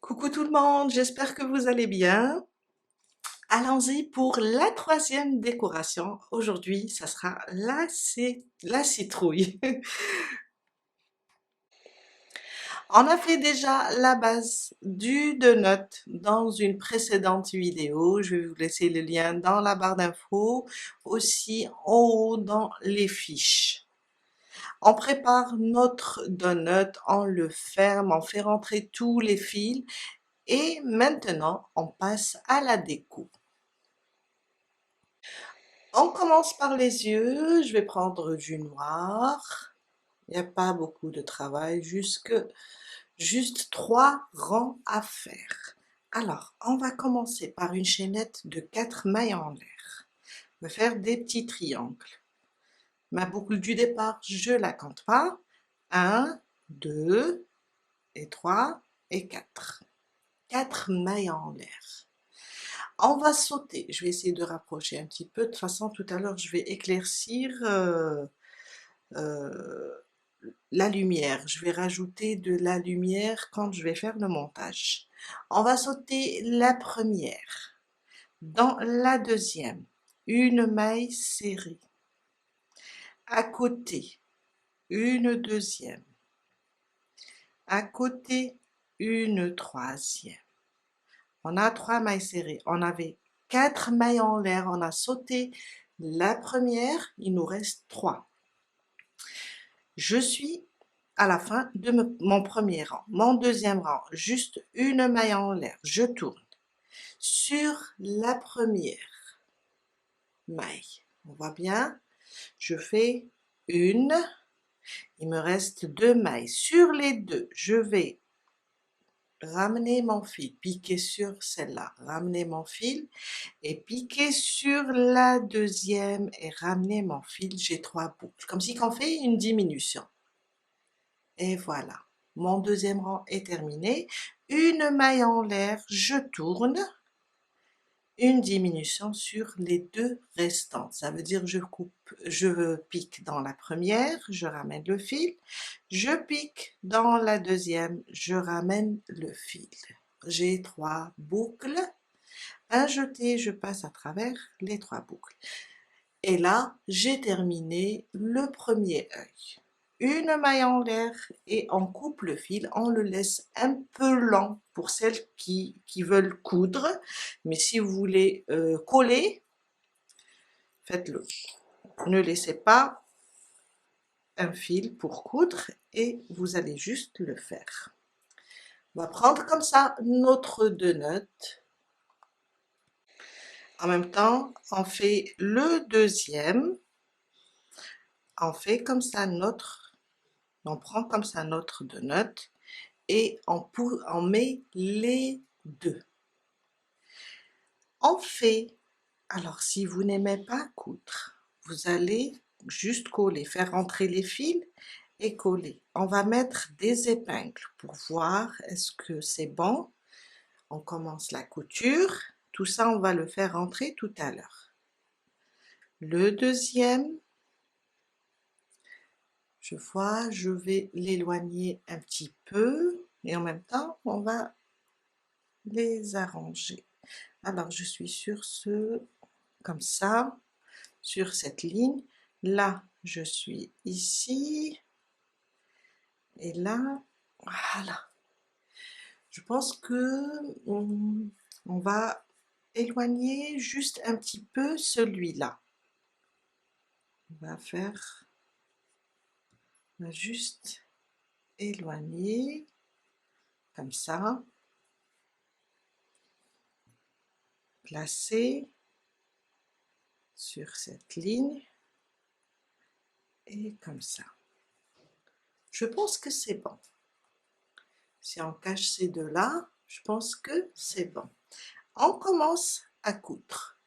Coucou tout le monde, j'espère que vous allez bien. Allons-y pour la troisième décoration. Aujourd'hui, ça sera la citrouille. On a fait déjà la base du donut dans une précédente vidéo. Je vais vous laisser le lien dans la barre d'infos, aussi en haut dans les fiches. On prépare notre donut, on le ferme, on fait rentrer tous les fils et maintenant on passe à la déco. On commence par les yeux. Je vais prendre du noir. Il n'y a pas beaucoup de travail, juste 3 rangs à faire. Alors, on va commencer par une chaînette de 4 mailles en l'air. On va faire des petits triangles. Ma boucle du départ, je la compte pas. 1, 2 et 3 et 4. 4 mailles en l'air. On va sauter. Je vais essayer de rapprocher un petit peu. De toute façon, tout à l'heure, je vais éclaircir euh, la lumière. Je vais rajouter de la lumière quand je vais faire le montage. On va sauter la première. Dans la deuxième, une maille serrée. À côté, une deuxième. À côté, une troisième. On a 3 mailles serrées. On avait 4 mailles en l'air. On a sauté la première. Il nous reste 3. Je suis à la fin de mon premier rang. Mon deuxième rang, juste une maille en l'air. Je tourne. Sur la première maille, on voit bien, je fais une. Il me reste 2 mailles. Sur les deux, je vais ramener mon fil, piquer sur celle-là, ramener mon fil et piquer sur la deuxième et ramener mon fil. J'ai 3 boucles, comme si on fait une diminution. Et voilà, mon deuxième rang est terminé. Une maille en l'air, je tourne. Une diminution sur les 2 restantes. Ça veut dire je pique dans la première, je ramène le fil. Je pique dans la deuxième, je ramène le fil. J'ai 3 boucles. Un jeté, je passe à travers les 3 boucles. Et là, j'ai terminé le premier œil. Une maille en l'air et on coupe le fil, on le laisse un peu lent pour celles qui veulent coudre, mais si vous voulez coller, faites-le. Ne laissez pas un fil pour coudre et vous allez juste le faire. On va prendre comme ça notre donut. En même temps, on fait le deuxième. On fait comme ça on prend comme ça notre donut et on met les deux. On fait, alors si vous n'aimez pas coudre, vous allez juste coller, faire rentrer les fils et coller. On va mettre des épingles pour voir est-ce que c'est bon. On commence la couture. Tout ça, on va le faire rentrer tout à l'heure. Le deuxième, je vois, je vais l'éloigner un petit peu et en même temps, on va les arranger. Alors, je suis sur comme ça, sur cette ligne. Là, je suis ici. Et là, voilà. Je pense que on va éloigner juste un petit peu celui-là. On va juste éloigner comme ça. Placer sur cette ligne et comme ça. Je pense que c'est bon. Si on cache ces deux-là, je pense que c'est bon. On commence à coudre.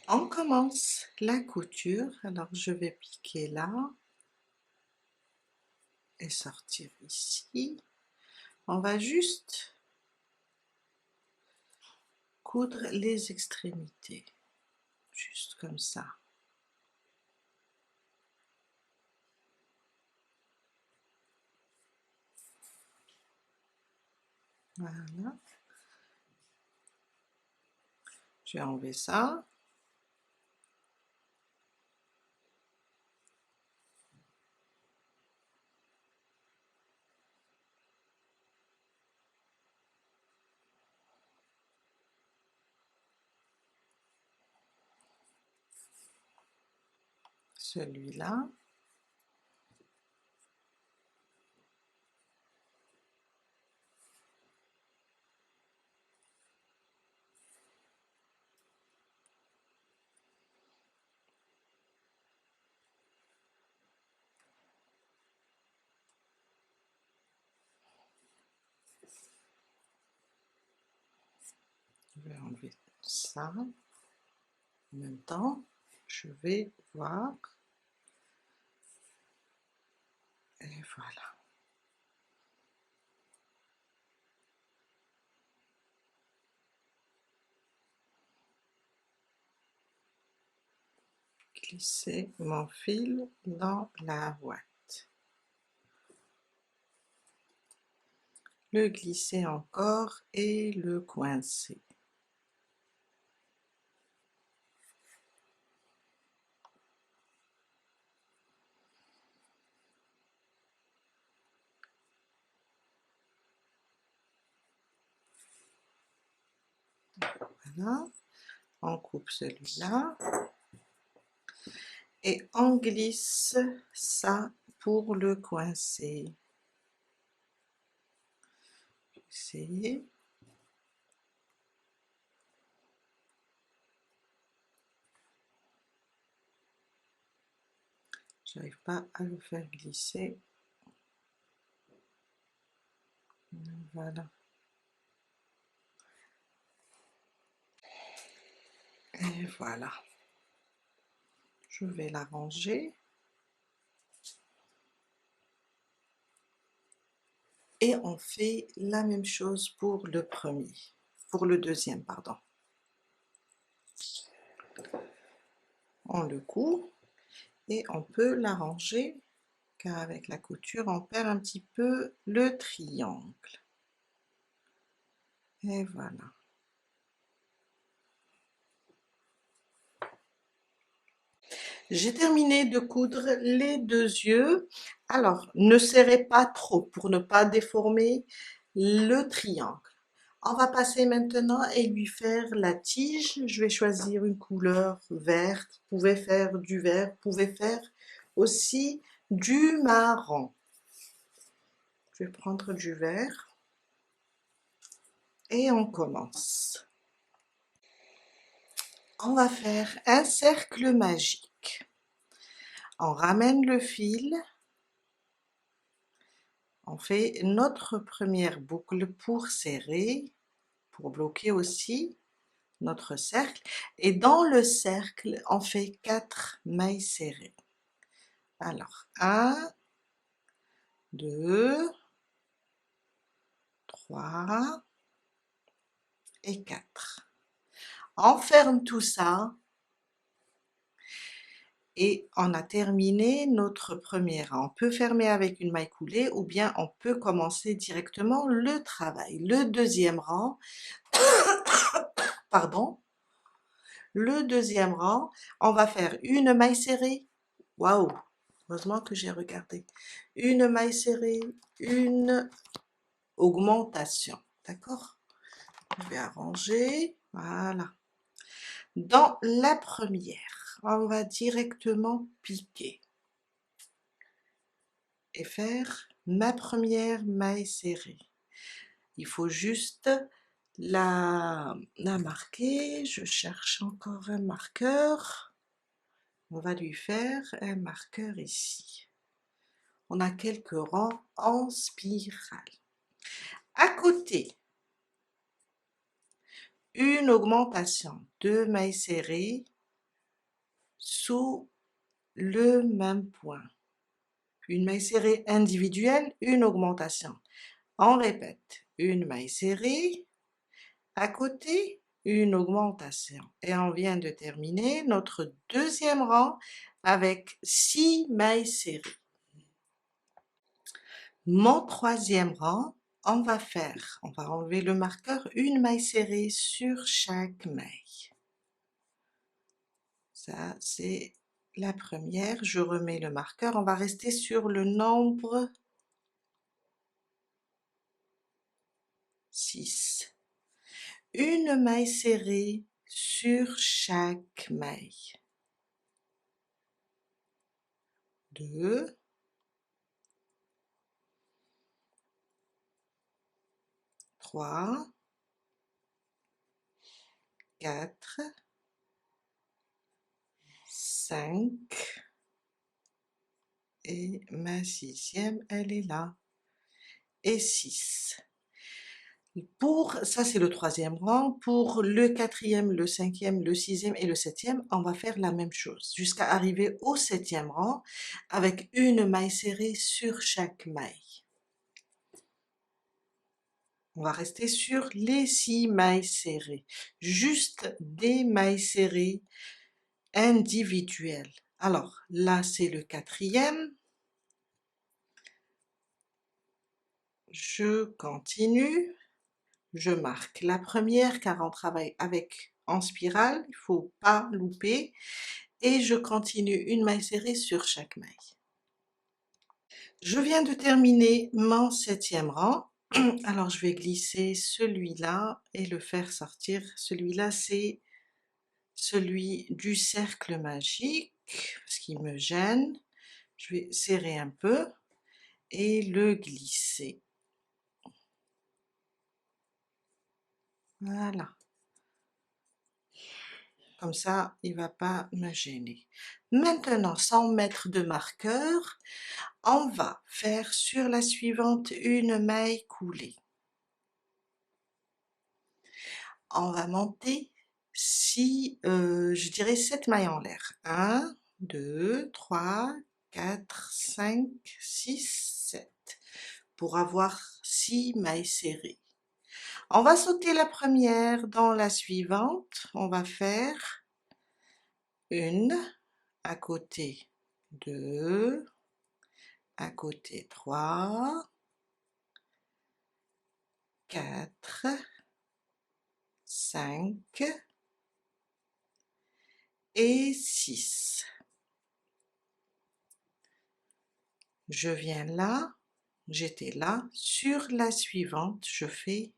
On commence la couture. Alors, je vais piquer là et sortir ici. On va juste coudre les extrémités. Juste comme ça. Voilà. Je vais enlever ça. Celui-là. Je vais enlever ça. En même temps, je vais voir. Et voilà. Glisser mon fil dans la boîte. Le glisser encore et le coincer. Voilà, on coupe celui-là et on glisse ça pour le coincer. Essayer. J'arrive pas à le faire glisser. Voilà. Et voilà. Je vais la ranger. Et on fait la même chose pour le premier, pour le deuxième, pardon. On le coud et on peut l'arranger car avec la couture on perd un petit peu le triangle. Et voilà. J'ai terminé de coudre les deux yeux. Alors, ne serrez pas trop pour ne pas déformer le triangle. On va passer maintenant et lui faire la tige. Je vais choisir une couleur verte. Vous pouvez faire du vert, vous pouvez faire aussi du marron. Je vais prendre du vert et on commence. On va faire un cercle magique. On ramène le fil. On fait notre première boucle pour serrer, pour bloquer aussi notre cercle. Et dans le cercle, on fait 4 mailles serrées. Alors, 1, 2, 3 et 4. On ferme tout ça et on a terminé notre premier rang. On peut fermer avec une maille coulée ou bien on peut commencer directement le travail. Le deuxième rang, pardon, le deuxième rang, on va faire une maille serrée. Waouh! Heureusement que j'ai regardé. Une maille serrée, une augmentation. D'accord? Je vais arranger. Voilà. Dans la première, on va directement piquer et faire ma première maille serrée. Il faut juste la marquer. Je cherche encore un marqueur. On va lui faire un marqueur ici. On a quelques rangs en spirale. À côté, une augmentation, 2 mailles serrées sous le même point. Une maille serrée individuelle, une augmentation. On répète, une maille serrée, à côté, une augmentation. Et on vient de terminer notre deuxième rang avec 6 mailles serrées. Mon troisième rang, on va enlever le marqueur, une maille serrée sur chaque maille. Ça, c'est la première. Je remets le marqueur. On va rester sur le nombre 6. Une maille serrée sur chaque maille. 2, 3, 4, 5 et ma sixième, elle est là. Et 6. Ça c'est le troisième rang. Pour le quatrième, le cinquième, le sixième et le septième, on va faire la même chose jusqu'à arriver au septième rang avec une maille serrée sur chaque maille. On va rester sur les 6 mailles serrées, juste des mailles serrées individuelles. Alors là c'est le quatrième. Je continue. Je marque la première car on travaille en spirale, il ne faut pas louper, et je continue une maille serrée sur chaque maille. Je viens de terminer mon septième rang, alors je vais glisser celui-là et le faire sortir. Celui-là c'est celui du cercle magique, parce qu'il me gêne. Je vais serrer un peu et le glisser. Voilà. Comme ça, il ne va pas me gêner. Maintenant, sans mettre de marqueur, on va faire sur la suivante une maille coulée. On va monter je dirais 7 mailles en l'air. 1, 2, 3, 4, 5, 6, 7. Pour avoir 6 mailles serrées. On va sauter la première dans la suivante. On va faire une à côté 2, à côté 3, 4, 5 et 6. Je viens là, j'étais là, sur la suivante, je fais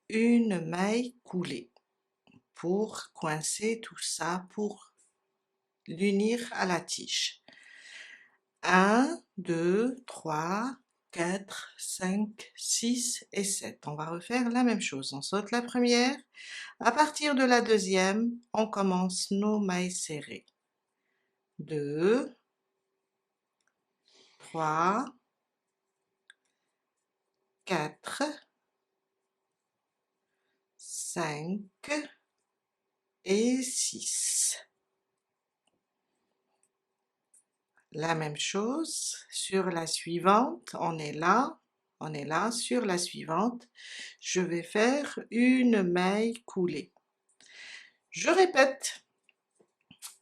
une maille coulée pour coincer tout ça, pour l'unir à la tige. 1, 2, 3, 4, 5, 6 et 7. On va refaire la même chose. On saute la première. À partir de la deuxième, on commence nos mailles serrées. 2, 3, 4, 5 et 6. La même chose sur la suivante, on est là, sur la suivante, je vais faire une maille coulée. Je répète,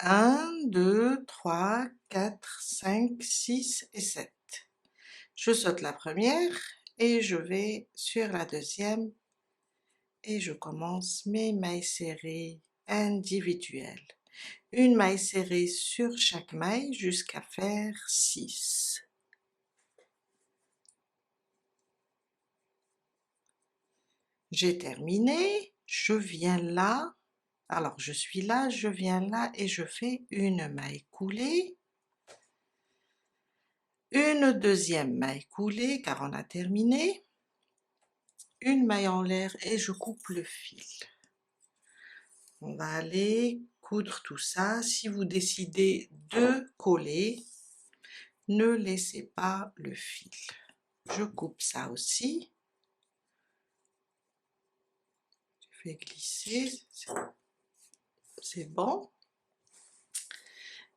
1, 2, 3, 4, 5, 6 et 7. Je saute la première et je vais sur la deuxième et je commence mes mailles serrées individuelles. Une maille serrée sur chaque maille jusqu'à faire 6. J'ai terminé, je viens là, alors je suis là, je viens là et je fais une maille coulée, une deuxième maille coulée car on a terminé, une maille en l'air et je coupe le fil. On va aller coudre tout ça. Si vous décidez de coller, ne laissez pas le fil. Je coupe ça aussi. Je fais glisser, c'est bon.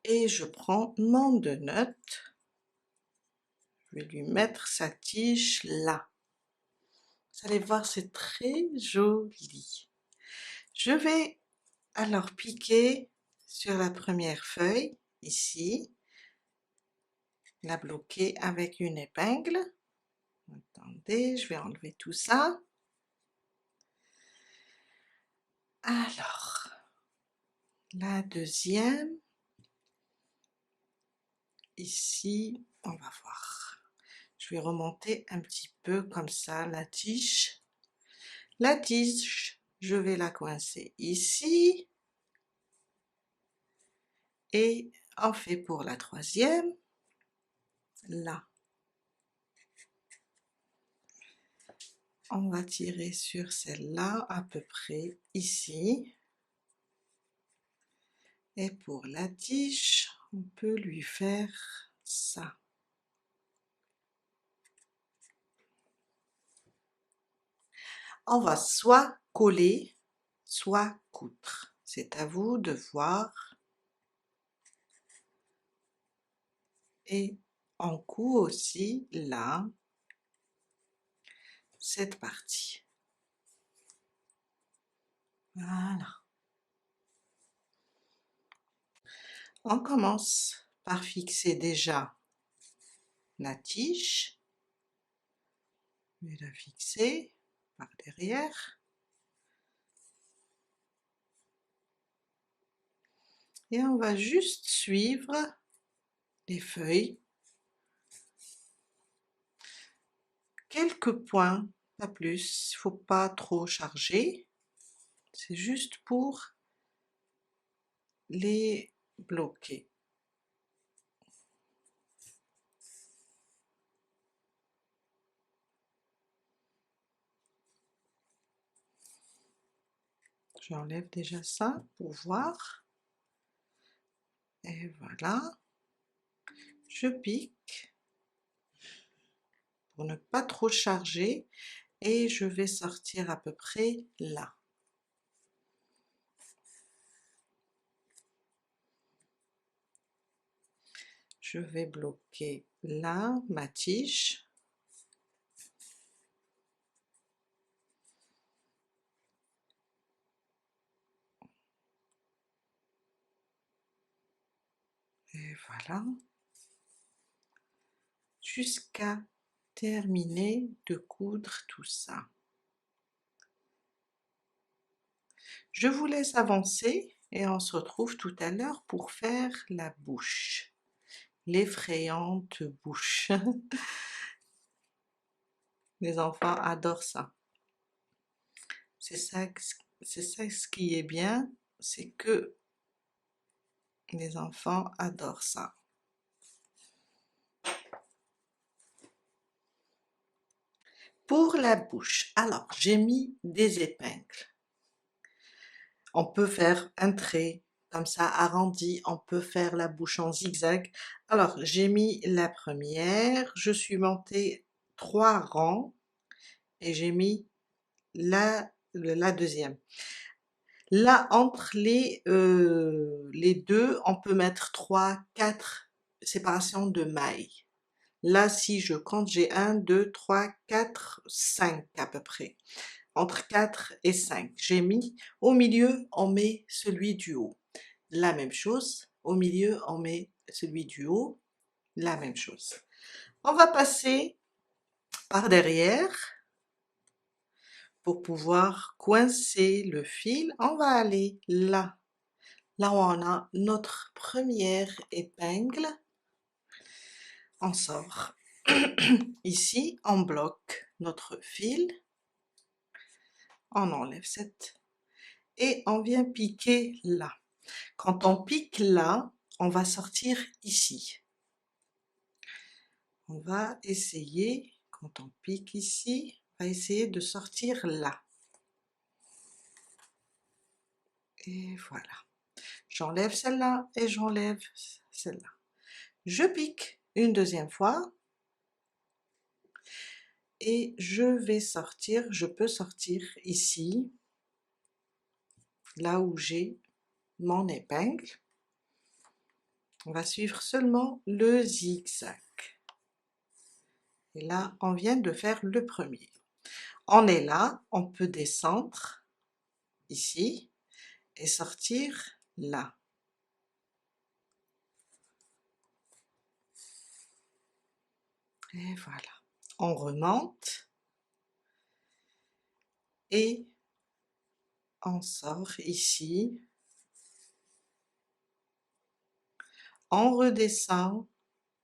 Et je prends mon donut. Je vais lui mettre sa tige là. Vous allez voir, c'est très joli. Je vais alors piquer sur la première feuille, ici, la bloquer avec une épingle. Attendez, je vais enlever tout ça. Alors, la deuxième, ici, on va voir. Je vais remonter un petit peu comme ça la tige. La tige, je vais la coincer ici. Et on fait pour la troisième, là. On va tirer sur celle-là à peu près ici. Et pour la tige, on peut lui faire ça. On va soit coller, soit coudre. C'est à vous de voir. Et on coud aussi là, cette partie. Voilà. On commence par fixer déjà la tige. Je vais la fixer par derrière. Et on va juste suivre les feuilles. Quelques points, pas plus, il ne faut pas trop charger. C'est juste pour les bloquer. J'enlève déjà ça pour voir. Et voilà. Je pique pour ne pas trop charger et je vais sortir à peu près là. Je vais bloquer là ma tige. Et voilà. Jusqu'à terminer de coudre tout ça. Je vous laisse avancer et on se retrouve tout à l'heure pour faire la bouche. L'effrayante bouche. Les enfants adorent ça. C'est ça ce qui est bien, c'est que les enfants adorent ça. Pour la bouche, alors j'ai mis des épingles. On peut faire un trait comme ça arrondi, on peut faire la bouche en zigzag. Alors j'ai mis la première, je suis montée 3 rangs et j'ai mis la deuxième. Là entre les deux, on peut mettre 3, 4 séparations de mailles. Là si je compte, j'ai 1, 2, 3, 4, 5 à peu près. Entre 4 et 5. J'ai mis au milieu, on met celui du haut. La même chose, au milieu, on met celui du haut, la même chose. On va passer par derrière pour pouvoir coincer le fil. On va aller là, là où on a notre première épingle. On sort. Ici, on bloque notre fil. On enlève cette et on vient piquer là. Quand on pique là, on va sortir ici. On va essayer, quand on pique ici, on va essayer de sortir là. Et voilà. J'enlève celle-là et j'enlève celle-là. Je pique une deuxième fois et je vais sortir, je peux sortir ici, là où j'ai mon épingle. On va suivre seulement le zigzag. Et là, on vient de faire le premier. On est là, on peut descendre ici et sortir là. Et voilà. on remonte et on sort ici, on redescend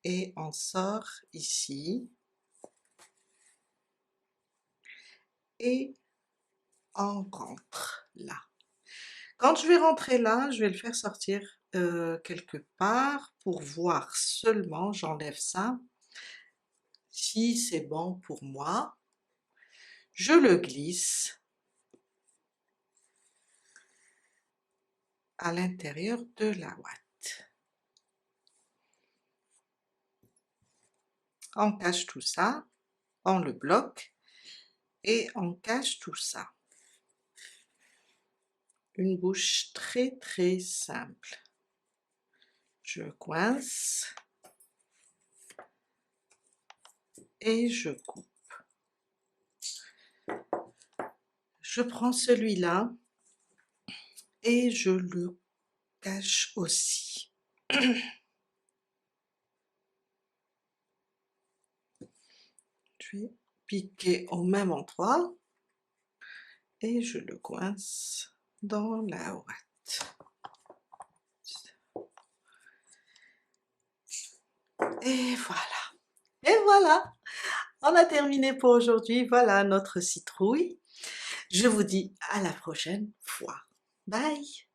et on sort ici et on rentre là. Quand je vais rentrer là, je vais le faire sortir quelque part pour voir seulement, j'enlève ça, si c'est bon pour moi, je le glisse à l'intérieur de la ouate. On cache tout ça, on le bloque et on cache tout ça. Une bouche très très simple. Je coince et je coupe. Je prends celui-là et je le cache aussi. Je vais piquer au même endroit et je le coince dans la ouate. Et voilà. Et voilà, on a terminé pour aujourd'hui. Voilà notre citrouille. Je vous dis à la prochaine fois. Bye!